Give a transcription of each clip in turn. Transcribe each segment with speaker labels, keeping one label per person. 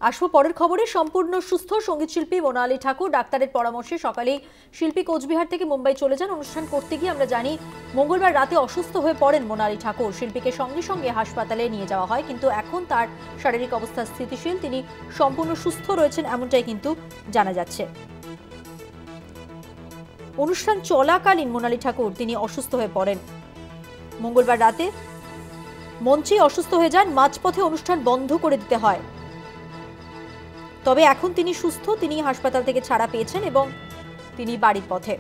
Speaker 1: আসবো পরের খবরে। সম্পূর্ণ সুস্থ সঙ্গীত শিল্পী মোনালি ঠাকুর ডাক্তারের পরামর্শে সকালেই শিল্পী কোচবিহার থেকে মুম্বাই চলে যান অনুষ্ঠান করতে গিয়ে। আমরা জানি মঙ্গলবার রাতে অসুস্থ হয়ে পড়েন মোনালি ঠাকুর। শিল্পীকে সঙ্গে সঙ্গে হাসপাতালে নিয়ে যাওয়া হয়, কিন্তু এখন তার শারীরিক অবস্থা স্থিতিশীল, তিনি সম্পূর্ণ সুস্থ রয়েছেন এমনটাই কিন্তু জানা যাচ্ছে। অনুষ্ঠান চলাকালীন মোনালি ঠাকুর তিনি অসুস্থ হয়ে পড়েন। মঙ্গলবার রাতে মঞ্চে অসুস্থ হয়ে যান, মাঝপথে অনুষ্ঠান বন্ধ করে দিতে হয়। তবে এখন তিনি সুস্থ, তিনি হাসপাতাল থেকে ছাড়া পেয়েছেন এবং তিনি বাড়ির পথে।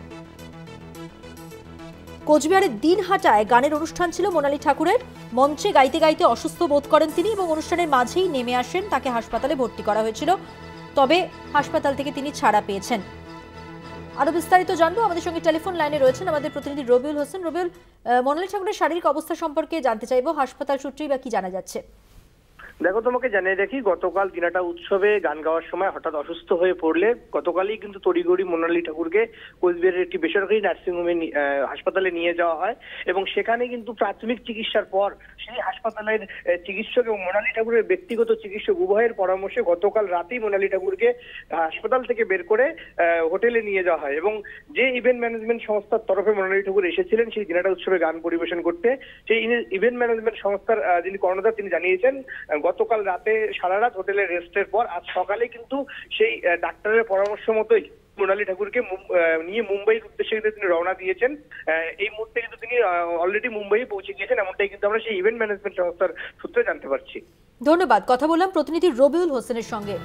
Speaker 1: কোচবিহারের দিনহাটায় গানের অনুষ্ঠান ছিল মোনালি ঠাকুরের। মঞ্চে গাইতে গাইতে অসুস্থ বোধ করেন তিনি এবং অনুষ্ঠানের মাঝেই নেমে আসেন। তাকে হাসপাতালে ভর্তি করা হয়েছিল, তবে হাসপাতাল থেকে তিনি ছাড়া পেয়েছেন। আরো বিস্তারিত জানবো, আমাদের সঙ্গে টেলিফোন লাইনে রয়েছেন আমাদের প্রতিনিধি রবিউল হোসেন। রবিউল, মোনালি ঠাকুরের শারীরিক অবস্থা সম্পর্কে জানতে চাইবো, হাসপাতাল সূত্রেই বা কি জানা যাচ্ছে?
Speaker 2: দেখো, তোমাকে জানিয়ে রাখি, গতকাল দিনাটা উৎসবে গান গাওয়ার সময় হঠাৎ অসুস্থ হয়ে পড়লে গতকালই কিন্তু তড়িঘড়ি মোনালি ঠাকুরকে কোচবিহারের একটি বেসরকারি নার্সিংহোমে হাসপাতালে নিয়ে যাওয়া হয় এবং সেখানে কিন্তু প্রাথমিক চিকিৎসার পর সেই হাসপাতালের চিকিৎসক এবং মোনালি ঠাকুরের ব্যক্তিগত চিকিৎসক উভয়ের পরামর্শে গতকাল রাতেই মোনালি ঠাকুরকে হাসপাতাল থেকে বের করে হোটেলে নিয়ে যাওয়া হয় এবং যে ইভেন্ট ম্যানেজমেন্ট সংস্থার তরফে মোনালি ঠাকুর এসেছিলেন সেই দিনাটা উৎসবে গান পরিবেশন করতে, সেই ইভেন্ট ম্যানেজমেন্ট সংস্থার যিনি কর্ণধার তিনি জানিয়েছেন গতকাল রাতে সারা রাত হোটেলে রেস্টের পর আজ সকালে কিন্তু সেই ডাক্তারের পরামর্শ মতোই মোনালি ঠাকুরকে নিয়ে মুম্বাইয়ের উদ্দেশ্যে তিনি রওনা দিয়েছেন। এই মুহূর্তে কিন্তু তিনি অলরেডি মুম্বাইয়ে পৌঁছে গিয়েছেন, এমনটাই কিন্তু আমরা সেই ইভেন্ট ম্যানেজমেন্ট সংস্থার সূত্রে জানতে পারছি।
Speaker 1: ধন্যবাদ। কথা বললাম প্রতিনিধি রবিউল হোসেনের সঙ্গে।